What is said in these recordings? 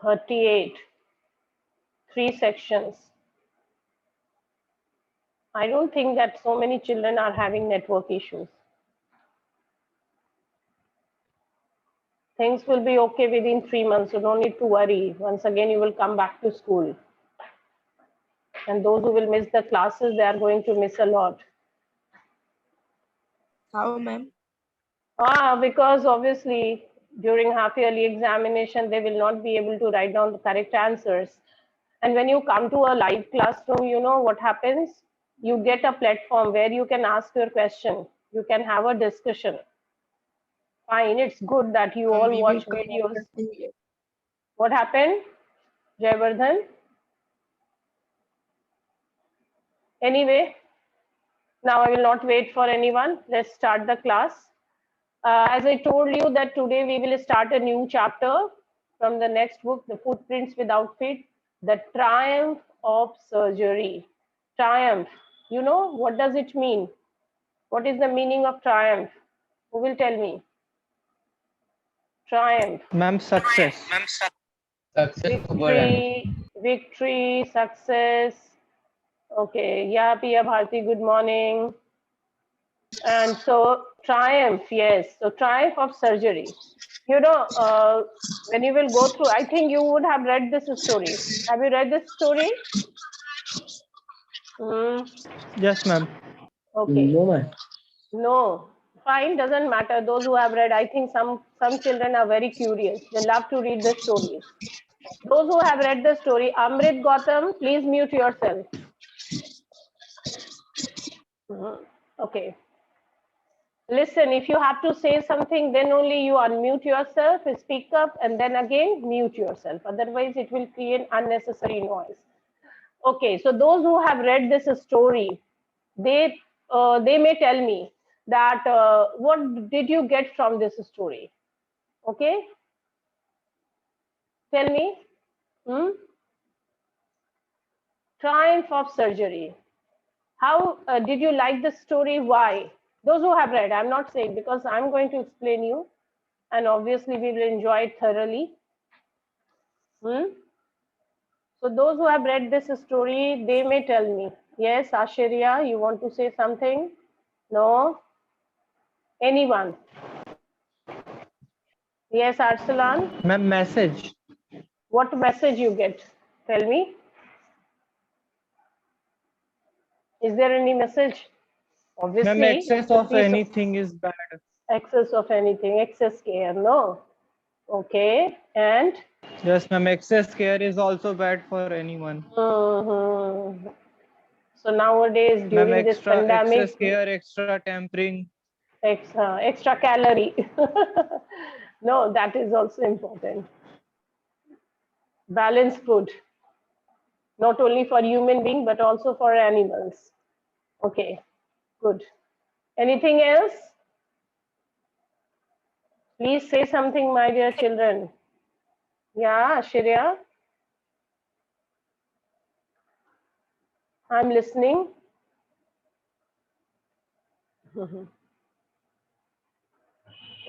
38, 3 sections. I don't think that so many children are having network issues. Things will be okay within 3 months. You don't need to worry. Once again, you will come back to school. And those who will miss the classes, they are going to miss a lot. How, ma'am? Because obviously during half yearly examination, they will not be able to write down the correct answers. And when you come to a live classroom, you know what happens? You get a platform where you can ask your question. You can have a discussion. Fine, it's good that you all We will watch come videos. after 2 years. What happened, Jayavardhan? Anyway, now I will not wait for anyone. Let's start the class. As I told you that today we will start a new chapter from the next book, The Footprints Without Feet, The Triumph of Surgery. Triumph, you know, what does it mean? What is the meaning of triumph? Who will tell me? Triumph. Ma'am, success. Victory, victory, success. Okay, yeah, Pia Bharti, good morning. And so triumph, yes. So triumph of surgery. You know, when you will go through, I think you would have read this story. Have you read this story? Yes, ma'am. Okay. No, ma'am. No, fine, doesn't matter. Those who have read, I think some children are very curious. They love to read the stories. Those who have read the story, Amrit Gautam, please mute yourself. Okay. Listen, if you have to say something, then only you unmute yourself, speak up, and then again mute yourself. Otherwise, it will create unnecessary noise. Okay, so those who have read this story, they may tell me that what did you get from this story? Okay, tell me. Triumph of surgery. How did you like the story? Why? Those who have read, I'm not saying, because I'm going to explain you, and obviously we will enjoy it thoroughly. So those who have read this story, they may tell me. Yes, Ashirya, you want to say something? No? Anyone? Yes, Arsalan? Ma'am, message. What message you get? Tell me. Is there any message? Ma'am, Obviously, excess of anything is bad. excess of anything, excess care, no? Okay, and? Yes, ma'am, excess care is also bad for anyone. So nowadays, Ma'am, during this pandemic, excess care, extra tampering. extra calorie. No, that is also important. Balanced food, not only for human being, but also for animals. Okay, good. Anything else? Please say something, my dear children. Yeah, Ashirya, I'm listening.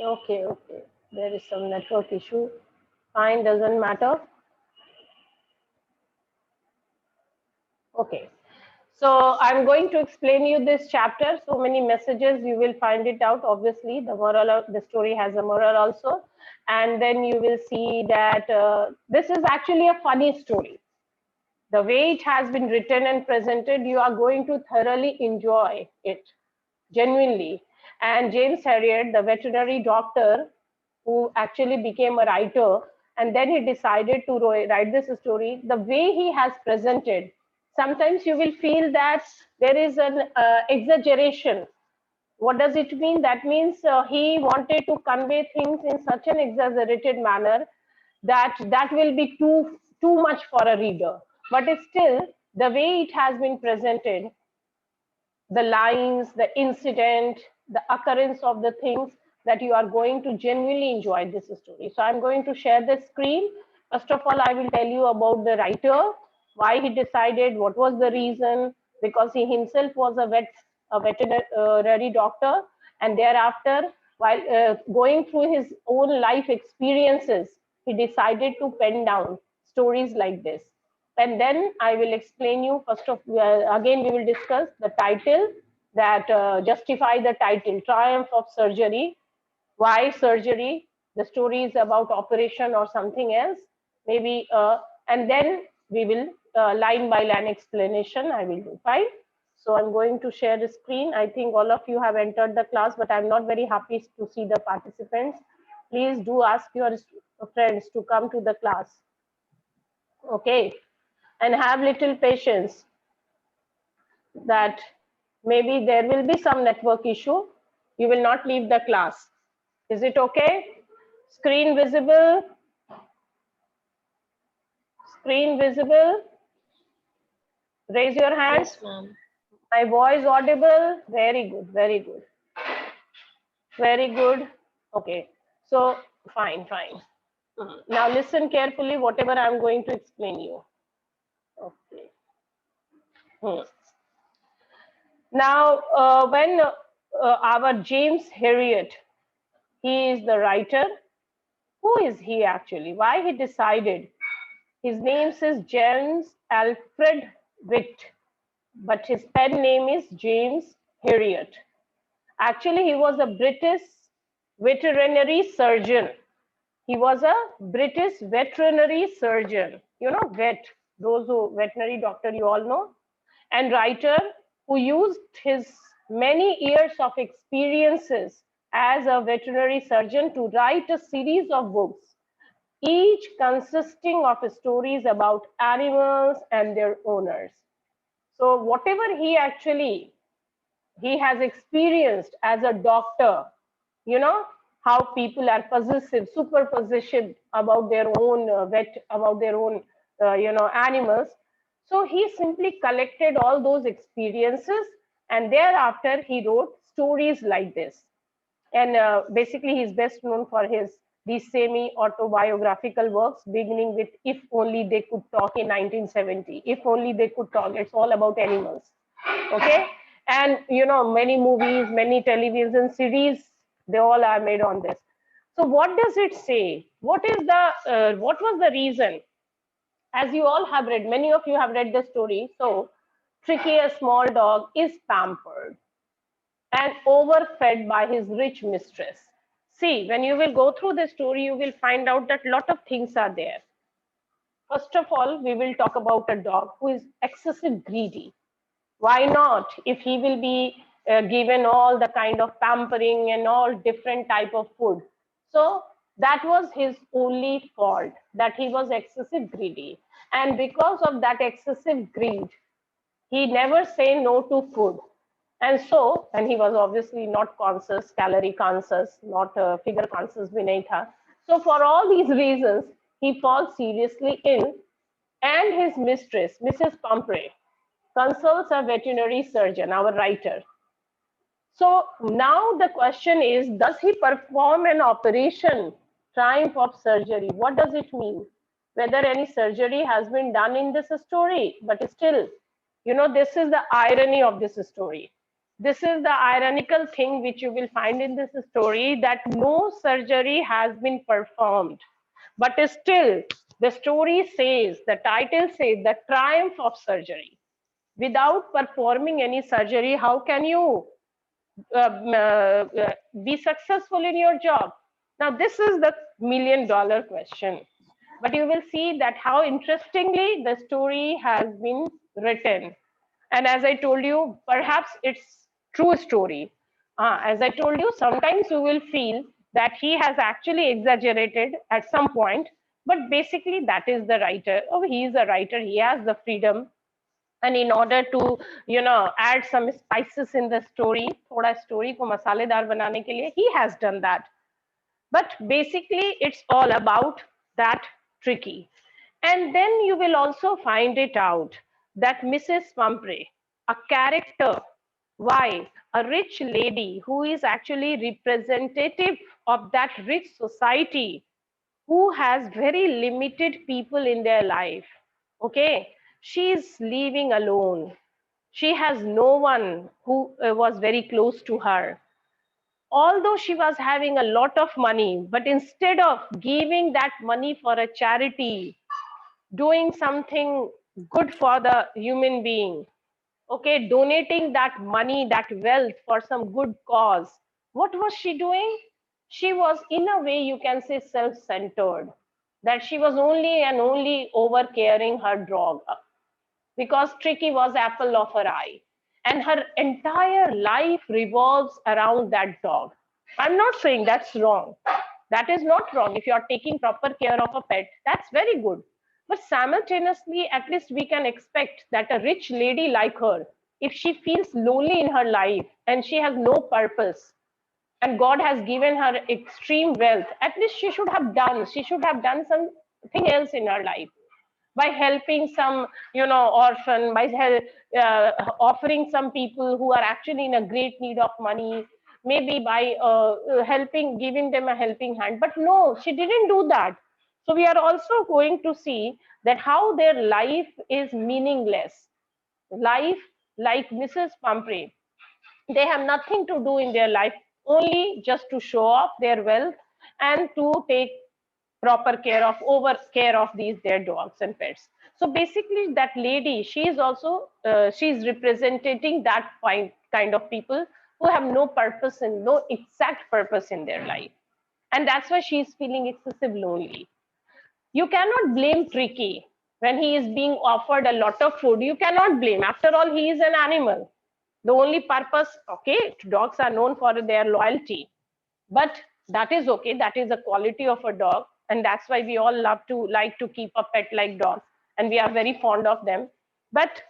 Okay, okay. There is some network issue. Fine, doesn't matter. Okay. So I'm going to explain you this chapter. So many messages, you will find it out. Obviously, the moral of the story has a moral also. And then you will see that this is actually a funny story. The way it has been written and presented, you are going to thoroughly enjoy it, genuinely. And James Herriot, the veterinary doctor, who actually became a writer, and then he decided to write this story, the way he has presented, sometimes you will feel that there is an exaggeration. What does it mean? That means he wanted to convey things in such an exaggerated manner that that will be too much for a reader. But still, the way it has been presented, the lines, the incident, the occurrence of the things, that you are going to genuinely enjoy this story. So I'm going to share the screen. First of all, I will tell you about the writer, why he decided, what was the reason, because he himself was a veterinary doctor, and thereafter, while going through his own life experiences, he decided to pen down stories like this. And then I will explain you first of again we will discuss the title, that justify the title, Triumph of Surgery. Why surgery? The story is about operation or something else, maybe. And then we will line by line explanation. I will do. Fine. So I'm going to share the screen. I think all of you have entered the class, but I'm not very happy to see the participants. Please do ask your friends to come to the class. Okay. And have little patience that maybe there will be some network issue. You will not leave the class. Is it okay? Screen visible? Screen visible? Raise your hands. Yes, ma'am. My voice audible? Very good, very good. Very good. Okay. So, fine, fine. Now listen carefully, whatever I'm going to explain you. Okay. Now, when our James Herriot, he is the writer. Who is he actually? Why he decided? His name is James Alfred Witt, but his pen name is James Herriot. Actually, he was a British veterinary surgeon. He was a British veterinary surgeon. You know, vet, those who veterinary doctor, you all know, and writer who used his many years of experiences as a veterinary surgeon to write a series of books, each consisting of stories about animals and their owners. So whatever he has experienced as a doctor, you know, how people are possessive, super possessive about their own about their own, animals. So he simply collected all those experiences, and thereafter he wrote stories like this. And basically, he's best known for his these semi-autobiographical works, beginning with "If Only They Could Talk" in 1970. If only they could talk. It's all about animals. Okay, and many movies, many television series, they all are made on this. So, what does it say? What was the reason? As you all have read, many of you have read the story. So, Tricky, a small dog, is pampered and overfed by his rich mistress. See, when you will go through the story, you will find out that a lot of things are there. First of all, we will talk about a dog who is excessive greedy. Why not? If he will be given all the kind of pampering and all different type of food. So that was his only fault, that he was excessive greedy. And because of that excessive greed, he never say no to food. And he was obviously not conscious, calorie conscious, not figure conscious bhi nahi tha. So for all these reasons, he falls seriously ill, and his mistress, Mrs. Pumphrey, consults a veterinary surgeon, our writer. So now the question is, does he perform an operation, triumph of surgery? What does it mean? Whether any surgery has been done in this story, but still, this is the irony of this story. This is the ironical thing which you will find in this story, that no surgery has been performed. But still, the story says, the title says, the triumph of surgery. Without performing any surgery, how can you be successful in your job? Now, this is the $1,000,000 question. But you will see that how interestingly the story has been written. And as I told you, perhaps it's true story. As I told you, sometimes you will feel that he has actually exaggerated at some point, but basically that is the writer. Oh, he is a writer. He has the freedom, and in order to add some spices in the story, thoda story ko masaledar banane ke liye, he has done that. But basically it's all about that Tricky. And then you will also find it out that Mrs. Pumphrey, a character, why, a rich lady who is actually representative of that rich society, who has very limited people in their life. Okay, she is living alone. She has no one who was very close to her. although she was having a lot of money, but instead of giving that money for a charity, doing something good for the human being, okay, donating that money, that wealth for some good cause, what was she doing? She was, in a way, you can say, self-centered, that she was only and only over caring her dog, because Tricky was apple of her eye, and her entire life revolves around that dog. I'm not saying that's wrong. That is not wrong. If you are taking proper care of a pet, that's very good. But simultaneously, at least we can expect that a rich lady like her, if she feels lonely in her life and she has no purpose, and God has given her extreme wealth, at least she should have done something else in her life, by helping some, orphan, by offering some people who are actually in a great need of money, maybe by helping, giving them a helping hand. But no, she didn't do that. So we are also going to see that how their life is meaningless. Life, like Mrs. Pumphrey, they have nothing to do in their life, only just to show off their wealth and to take proper care of, over care of these their dogs and pets. So basically that lady, she is also she's representing that kind of people who have no purpose and no exact purpose in their life, and that's why she's feeling excessive lonely. You cannot blame Tricky when he is being offered a lot of food. You cannot blame. After all, he is an animal. The only purpose, okay, dogs are known for their loyalty, but that is okay. That is a quality of a dog, and that's why we all love to like to keep a pet like dogs, and we are very fond of them. But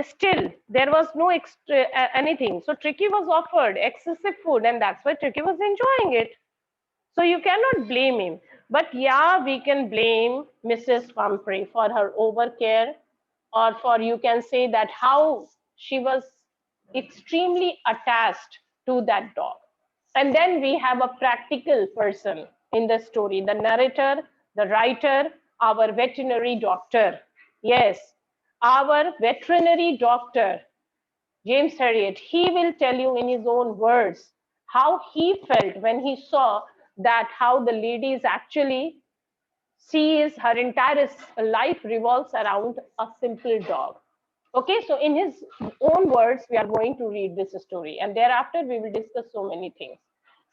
still, there was no extra anything. So Tricky was offered excessive food, and that's why Tricky was enjoying it. So you cannot blame him. But yeah, we can blame Mrs. Pumphrey for her overcare, or for, you can say, that how she was extremely attached to that dog. And then we have a practical person in the story, the narrator, the writer, our veterinary doctor. Yes, our veterinary doctor, James Herriot, he will tell you in his own words how he felt when he saw that how the lady is actually sees her entire life revolves around a simple dog. Okay, so in his own words, we are going to read this story, and thereafter we will discuss so many things.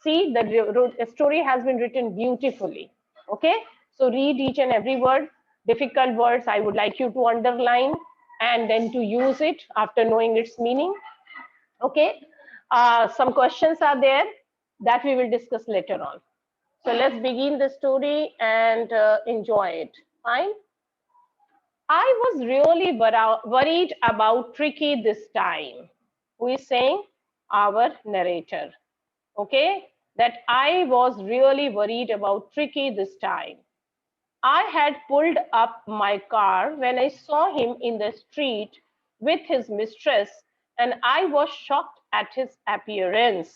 See, the story has been written beautifully. Okay, so read each and every word. Difficult words, I would like you to underline and then to use it after knowing its meaning. Okay, some questions are there that we will discuss later on. So let's begin the story and enjoy it. Fine. I was really worried about Tricky this time. Who is saying? Our narrator. Okay, that I was really worried about Tricky this time. I had pulled up my car when I saw him in the street with his mistress, and I was shocked at his appearance.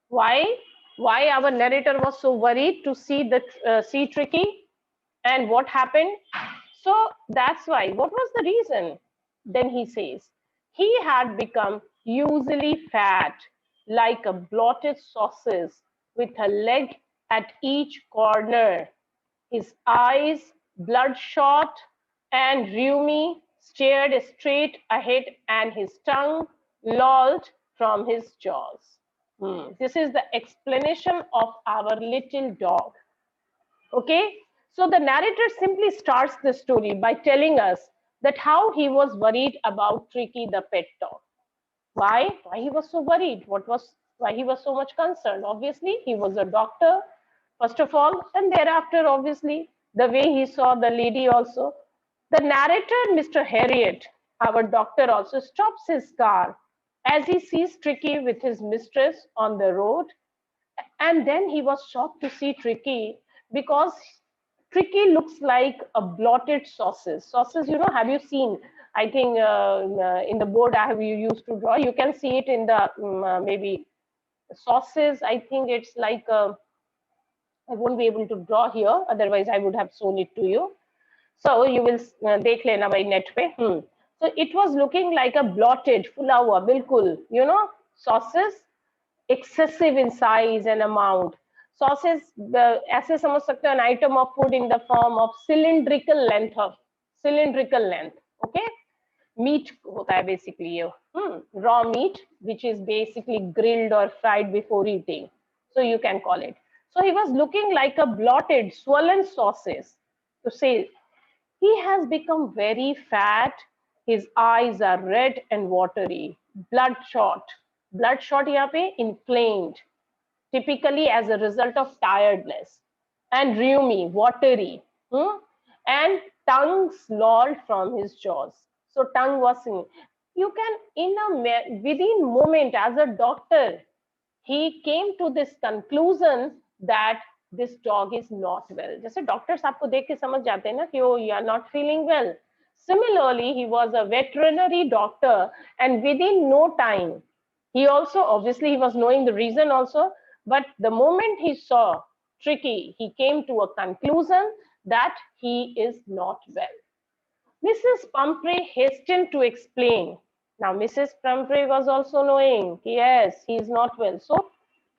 Why? Why our narrator was so worried to see Tricky, and what happened? So that's why. What was the reason? Then he says he had become usually fat, like a blotted sausage, with a leg at each corner. His eyes, bloodshot and rheumy, stared straight ahead, and his tongue lolled from his jaws. This is the explanation of our little dog. Okay, so the narrator simply starts the story by telling us that how he was worried about Tricky the pet dog. Why? Why he was so worried? Why he was so much concerned? Obviously, he was a doctor, first of all, and thereafter, obviously, the way he saw the lady also. The narrator, Mr. Harriet, our doctor, also stops his car as he sees Tricky with his mistress on the road, and then he was shocked to see Tricky, because Tricky looks like a blotted sausage. Sausage, have you seen? I think in the board I have you used to draw. You can see it in the maybe sauces. I think it's like I won't be able to draw here. Otherwise, I would have shown it to you. So you will देख लेना भाई net पे. So it was looking like a blotted, फुला हुआ, बिल्कुल, sauces, excessive in size and amount. Sauces ऐसे समझ सकते हो an item of food in the form of cylindrical length. Okay, meat होता है basically ये raw meat which is basically grilled or fried before eating. So you can call it. So he was looking like a bloated, swollen sauces. To say he has become very fat. His eyes are red and watery, bloodshot. Bloodshot यहाँ पे inflamed, typically as a result of tiredness, and rheumy, watery, and tongue lolled from his jaws. So tongue was in. You can within moment as a doctor, he came to this conclusion that this dog is not well. जैसे doctors आपको देख के समझ जाते हैं ना कि you are not feeling well. Similarly, he was a veterinary doctor, and within no time, he also obviously he was knowing the reason also, but the moment he saw Tricky, he came to a conclusion that he is not well. Mrs. Pumphrey hastened to explain. Now, Mrs. Pumphrey was also knowing, yes, he is not well. So,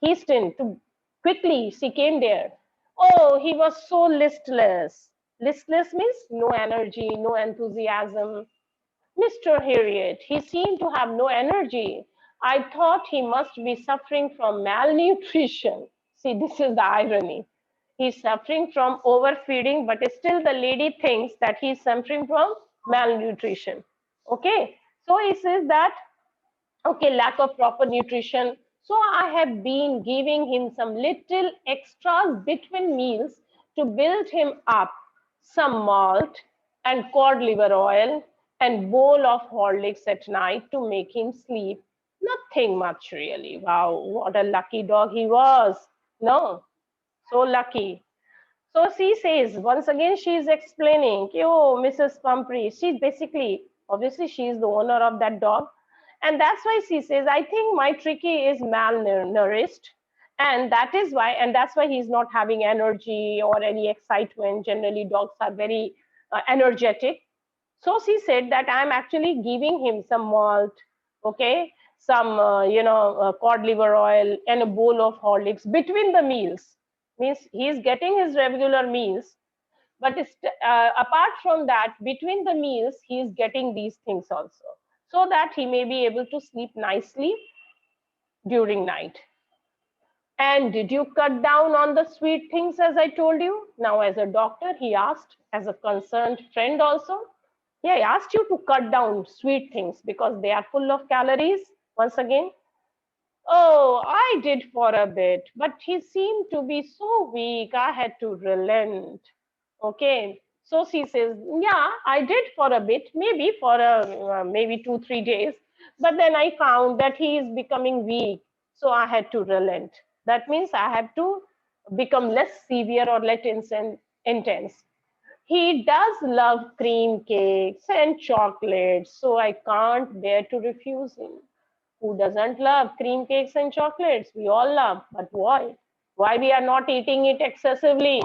hastened to quickly, she came there. Oh, he was so listless. Listless means no energy, no enthusiasm. Mr. Harriet, he seemed to have no energy. I thought he must be suffering from malnutrition. See, this is the irony. He's suffering from overfeeding, but still the lady thinks that he's suffering from malnutrition. Okay, so he says that, okay, lack of proper nutrition. So I have been giving him some little extras between meals to build him up, some malt and cod liver oil and bowl of Horlicks at night to make him sleep. Nothing much really. Wow, what a lucky dog he was. No, so lucky. So she says, once again, she is explaining, oh, Mrs. Pumphrey, she's basically, obviously, she is the owner of that dog. And that's why she says, I think my Tricky is malnourished. And that is why, and that's why he's not having energy or any excitement. Generally, dogs are very energetic. So she said that I'm actually giving him some malt, okay, some, cod liver oil and a bowl of Horlicks between the meals. Means he's getting his regular meals, but apart from that, between the meals, he's getting these things also, so that he may be able to sleep nicely during night. And did you cut down on the sweet things as I told you? Now, as a doctor, he asked, as a concerned friend also, yeah, I asked you to cut down sweet things because they are full of calories. Once again, oh, I did for a bit, but he seemed to be so weak. I had to relent. Okay. So she says, yeah, I did for a bit, maybe for maybe 2-3 days, but then I found that he is becoming weak. So I had to relent. That means I have to become less severe or less intense. He does love cream cakes and chocolates, so I can't bear to refuse him. Who doesn't love cream cakes and chocolates? We all love, but why we are not eating it excessively?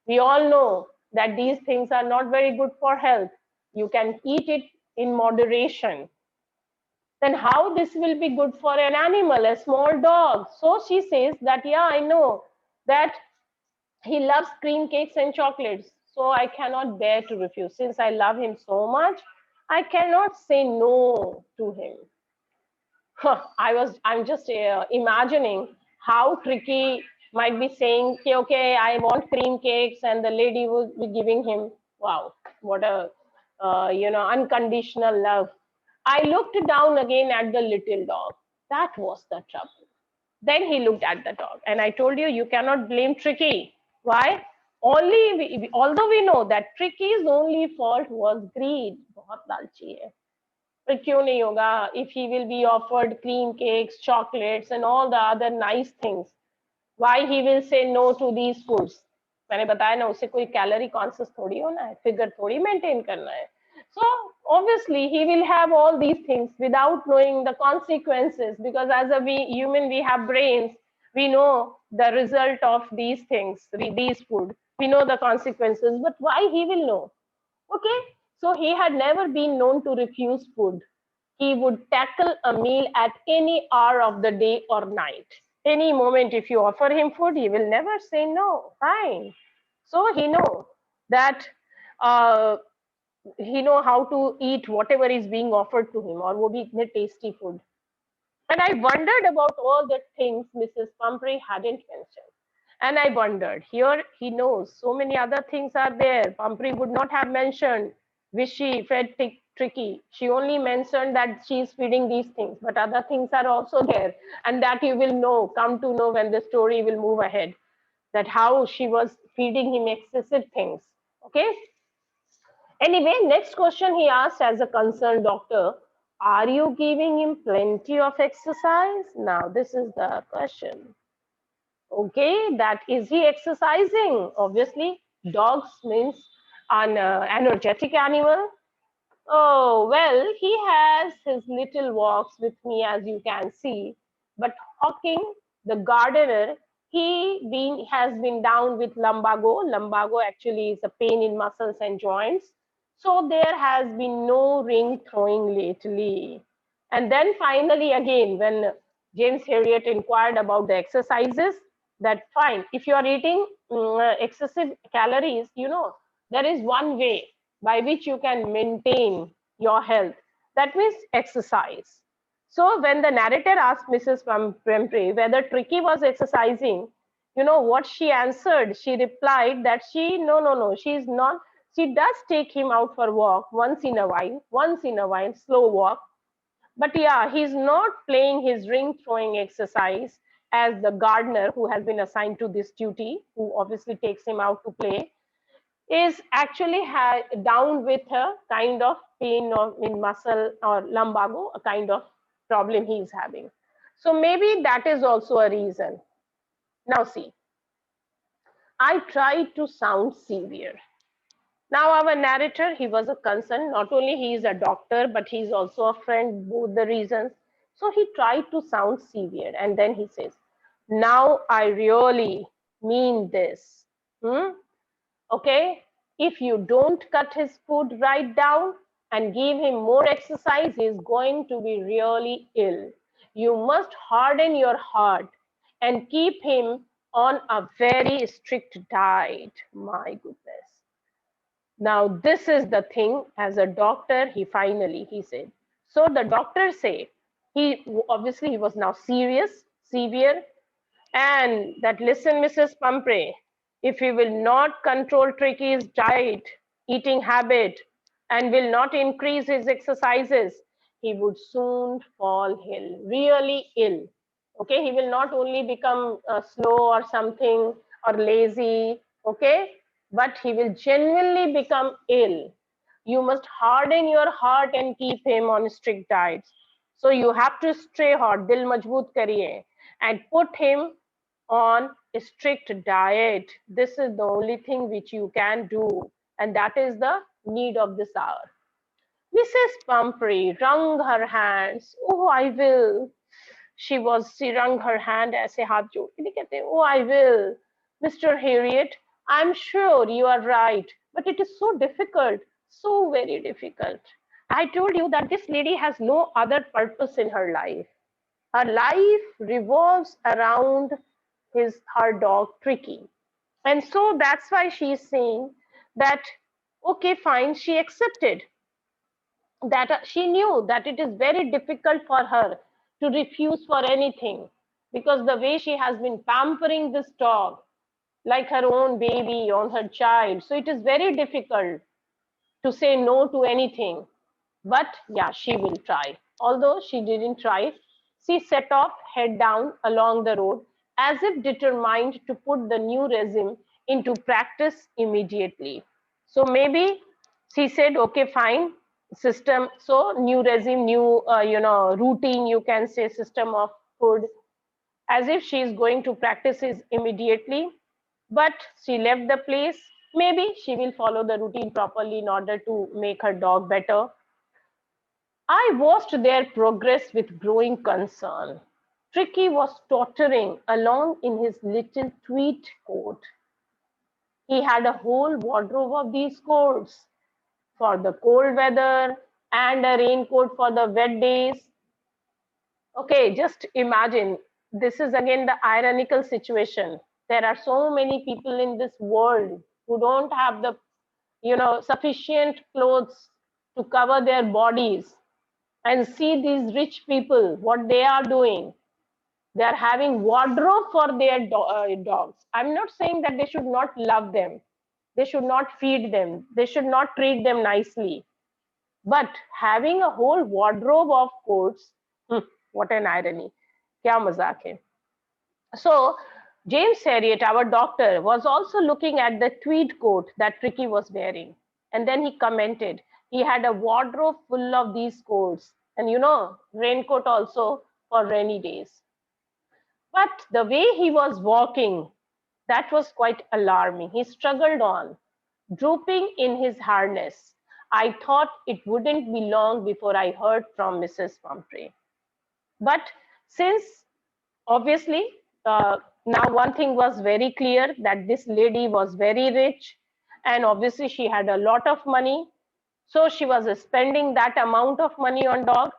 We all know that these things are not very good for health. You can eat it in moderation. Then how this will be good for an animal, a small dog? So she says that, yeah, I know that he loves cream cakes and chocolates, so I cannot bear to refuse. Since I love him so much, I cannot say no to him. I'm just imagining how Tricky might be saying, okay, I want cream cakes, and the lady would be giving him, wow, what a, unconditional love. I looked down again at the little dog. That was the trouble. Then he looked at the dog, and I told you, you cannot blame Tricky. Why? Although we know that Tricky's only fault was greed. बहुत लालची है. But क्यों नहीं होगा? If he will be offered cream cakes, chocolates, and all the other nice things, why he will say no to these foods? मैंने बताया ना, उसे कोई calorie conscious थोड़ी होना है, figure थोड़ी maintain करना है. So obviously he will have all these things without knowing the consequences, because as a human, we have brains. We know the result of these things, these food. We know the consequences, but why he will know? Okay, so he had never been known to refuse food. He would tackle a meal at any hour of the day or night. Any moment, if you offer him food, he will never say no. Fine. So he know that uh, he know how to eat whatever is being offered to him, or वो भी इतने tasty food. And I wondered about all the things Mrs. Pumphrey hadn't mentioned. And I wondered, here he knows so many other things are there. Pumphrey would not have mentioned which she fed Tricky. She only mentioned that she is feeding these things, but other things are also there. And that you will know, come to know when the story will move ahead, that how she was feeding him excessive things. Okay. Anyway, next question he asked as a concerned doctor, are you giving him plenty of exercise? Now, this is the question. Okay, that is he exercising? Obviously, dogs means an energetic animal. Oh, well, he has his little walks with me, as you can see. But Hawking, the gardener, has been down with lumbago. Lumbago actually is a pain in muscles and joints. So there has been no ring throwing lately. And then finally, again, when James Herriot inquired about the exercises, that fine, if you are eating excessive calories, there is one way by which you can maintain your health. That means exercise. So when the narrator asked Mrs. Pumphrey whether Tricky was exercising, you know what she answered? She replied that no, she's not. She does take him out for a walk once in a while, slow walk. But yeah, he's not playing his ring throwing exercise as the gardener who has been assigned to this duty, who obviously takes him out to play, is actually down with a kind of pain or in muscle or lumbago, a kind of problem he is having. So maybe that is also a reason. Now see, I tried to sound severe. Now our narrator, he was a concern. Not only he is a doctor, but he is also a friend, both the reasons. So he tried to sound severe. And then he says, now I really mean this. Hmm? Okay, if you don't cut his food right down and give him more exercise, he's going to be really ill. You must harden your heart and keep him on a very strict diet. My goodness. Now this is the thing. As a doctor, he said, so the doctor said, he obviously he was now severe, and that listen, Mrs. Pumphrey, if he will not control Tricky's diet, eating habit, and will not increase his exercises, he would soon fall ill, really ill. Okay, he will not only become slow or something or lazy, okay, but he will genuinely become ill. You must harden your heart and keep him on strict diets. So you have to stay hard, dil majboot kariye, and put him on a strict diet. This is the only thing which you can do, and that is the need of this hour. Mrs. Pumphrey wrung her hands. Oh, I will. She wrung her hand ऐसे हाथ जोड़ के नहीं कहते, oh, I will. Mr. Harriet, I'm sure you are right, but it is so difficult, so very difficult. I told you that this lady has no other purpose in her life. Her life revolves around her dog Tricky. And so that's why she's saying that, okay, fine, she accepted that she knew that it is very difficult for her to refuse for anything, because the way she has been pampering this dog like her own baby on her child. So it is very difficult to say no to anything. But yeah, she will try. Although she didn't try, she set off head down along the road as if determined to put the new regime into practice immediately. So maybe she said, okay, fine, system. So new regime, new, routine, you can say system of food, as if she is going to practice it immediately. But she left the place. Maybe she will follow the routine properly in order to make her dog better. I watched their progress with growing concern. Tricky was tottering along in his little tweed coat. He had a whole wardrobe of these coats for the cold weather, and a raincoat for the wet days. Okay, just imagine. This is again the ironical situation. There are so many people in this world who don't have the, sufficient clothes to cover their bodies. And see these rich people, what they are doing. They are having wardrobe for their dogs. I'm not saying that they should not love them. They should not feed them. They should not treat them nicely. But having a whole wardrobe of coats, what an irony. Kya mazak hai. So James Herriot, our doctor, was also looking at the tweed coat that Tricky was wearing. And then he commented, he had a wardrobe full of these coats. And raincoat also for rainy days. But the way he was walking, that was quite alarming. He struggled on, drooping in his harness. I thought it wouldn't be long before I heard from Mrs. Pumphrey. But since obviously, now one thing was very clear, that this lady was very rich, and obviously she had a lot of money. So she was spending that amount of money on dog,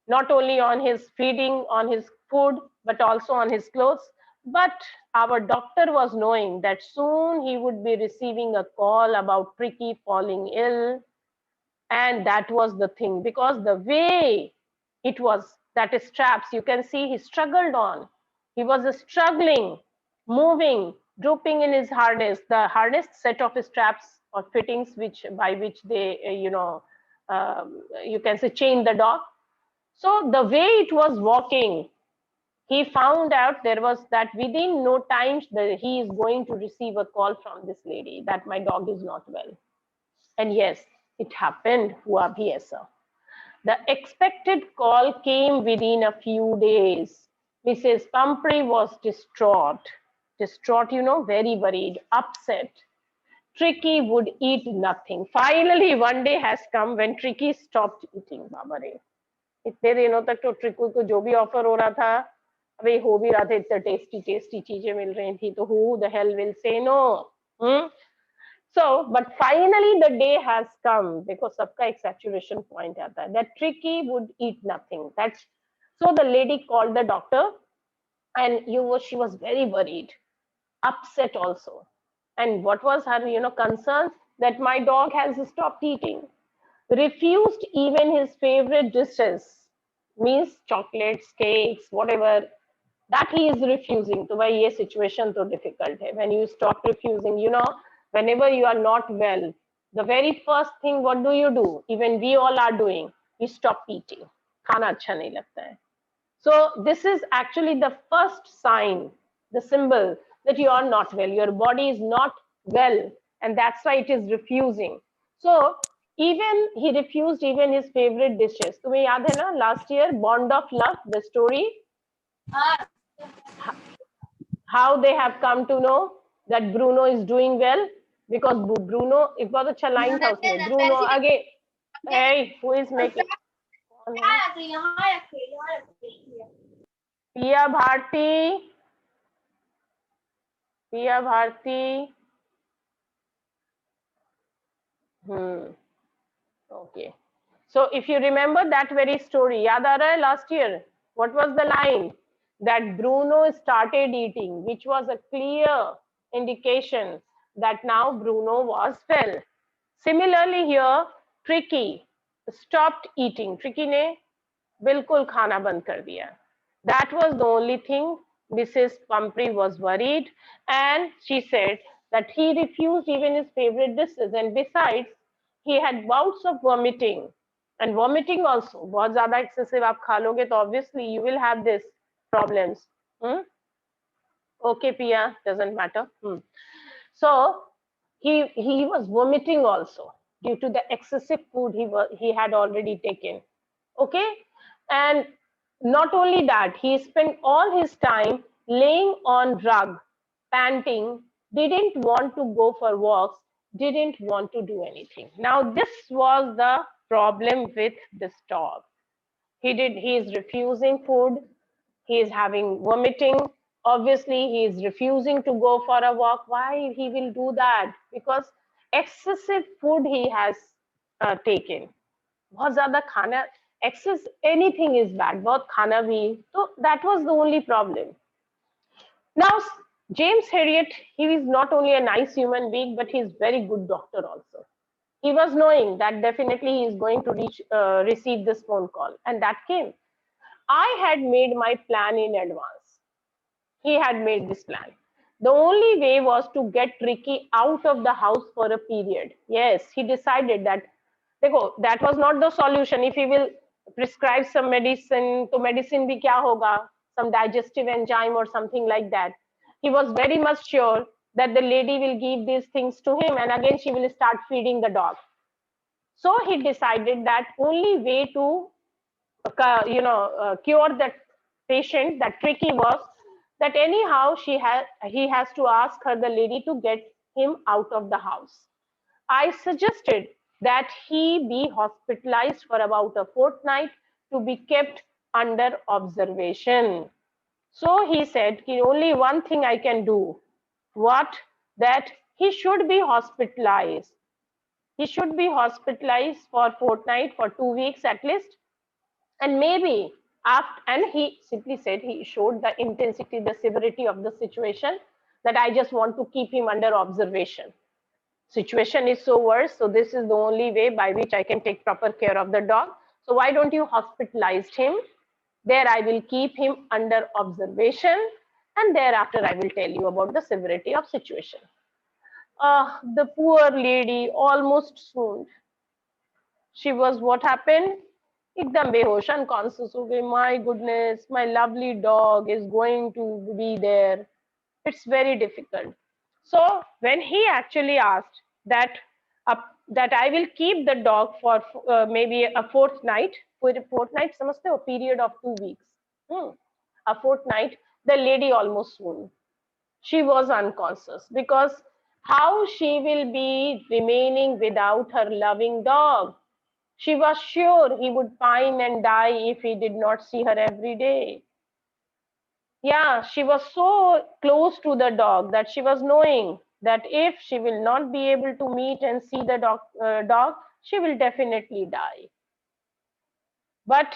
not only on his feeding, on his food, but also on his clothes. But our doctor was knowing that soon he would be receiving a call about Tricky falling ill. And that was the thing, because the way it was, that straps, you can see he struggled on. He was struggling, moving, drooping in his harness, the harness set of straps or fittings by which they, you can say, chain the dog. So the way it was walking, he found out there was that within no time that he is going to receive a call from this lady that my dog is not well. And yes, it happened. Hua bhi aisa. The expected call came within a few days. Mrs. Pumphrey was distraught. Distraught, very worried, upset. Tricky would eat nothing. Finally, one day has come when Tricky stopped eating. Baba re. इतने दिनों तक तो ट्रिकू को जो भी offer हो रहा था, अभी हो भी रहा था, इतने टेस्टी टेस्टी चीजें मिल रही थी, तो who the hell will say no? So, but finally the day has come, because सबका एक saturation point आता है, that Tricky would eat nothing. That's so the lady called the doctor, and she was very worried, upset also. And what was her concern? That my dog has stopped eating, refused even his favorite dishes, means chocolates, cakes, whatever, that he is refusing. So why ये situation so difficult hai. When you stop refusing, whenever you are not well, the very first thing, what do? Even we all are doing, we stop eating. खाना अच्छा नहीं लगता है. So this is actually the first sign, the symbol that you are not well. Your body is not well, and that's why it is refusing. So even he refused even his favorite dishes. तुम्हें याद है ना, last year, Bond of Love, the story, how they have come to know that Bruno is doing well, because Bruno, एक बहुत अच्छा line था उसमें, Bruno again, hey, who is making? Pia Bharti, Pia Bharti. Okay. So if you remember that very story, yaad aa raha hai last year, what was the line? That Bruno started eating, which was a clear indication that now Bruno was well. Similarly here, Tricky stopped eating. Tricky ne bilkul khana band kar diya. That was the only thing. Mrs. Pumphrey was worried, and she said that he refused even his favorite dishes, and besides, he had bouts of vomiting. And vomiting also, बहुत ज़्यादा excessive आप खा लोगे तो obviously you will have this problems. Okay, Pia, doesn't matter. So he was vomiting also due to the excessive food he had already taken. Okay, and not only that, he spent all his time laying on rug, panting, didn't want to go for walks, didn't want to do anything. Now this was the problem with this dog. He is refusing food, he is having vomiting, obviously he is refusing to go for a walk. Why he will do that? Because excessive food he has taken. बहुत ज्यादा खाना, excess anything is bad, बहुत खाना भी, तो that was the only problem. Now, James Herriot, he is not only a nice human being, but he is very good doctor also. He was knowing that definitely he is going to receive this phone call, and that came. I had made my plan in advance. He had made this plan. The only way was to get Ricky out of the house for a period. Yes, he decided that. That was not the solution. If he will prescribe some medicine, to medicine bhi kya hoga? Some digestive enzyme or something like that. He was very much sure that the lady will give these things to him, and again she will start feeding the dog. So he decided that only way to cure that patient, that tricky was that anyhow he has to ask her, the lady, to get him out of the house. I suggested that he be hospitalized for about a fortnight to be kept under observation. So he said, only one thing I can do. What? That he should be hospitalized. He should be hospitalized for fortnight, for 2 weeks at least, and maybe after, and he simply said, he showed the intensity, the severity of the situation, that I just want to keep him under observation. Situation is so worse, so this is the only way by which I can take proper care of the dog. So why don't you hospitalize him? There I will keep him under observation, and thereafter I will tell you about the severity of situation. The poor lady almost swooned. She was, what happened? Ekdam behosh, unconscious ho gayi. My goodness, my lovely dog is going to be there. It's very difficult. So when he actually asked that that I will keep the dog for maybe a fortnight, for a fortnight, samajhte ho, period of 2 weeks, a fortnight, the lady almost swooned. She was unconscious because how she will be remaining without her loving dog? She was sure he would pine and die if he did not see her every day. Yeah, she was so close to the dog that she was knowing that if she will not be able to meet and see the dog, she will definitely die. But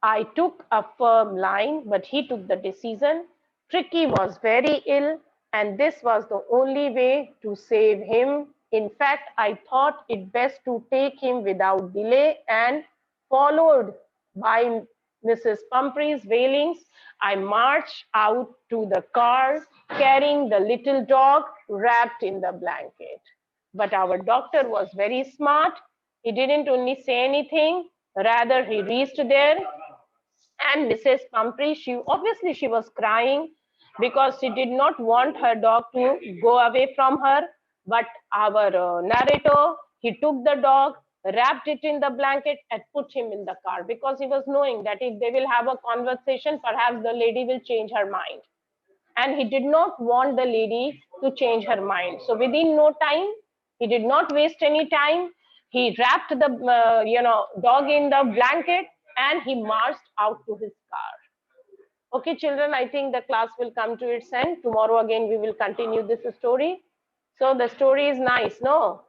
I took a firm line, but he took the decision. Tricky was very ill, and this was the only way to save him. In fact, I thought it best to take him without delay, and followed by Mrs. Pumphrey's wailings, I marched out to the car carrying the little dog wrapped in the blanket. But our doctor was very smart. He didn't only say anything, rather he reached there, and Mrs. Pumphrey, she was crying because she did not want her dog to go away from her. But our narrator, he took the dog, wrapped it in the blanket, and put him in the car because he was knowing that if they will have a conversation, perhaps the lady will change her mind. And he did not want the lady to change her mind. So within no time, he did not waste any time. He wrapped the dog in the blanket, and he marched out to his car. Okay, children, I think the class will come to its end. Tomorrow again we will continue this story. So the story is nice, no?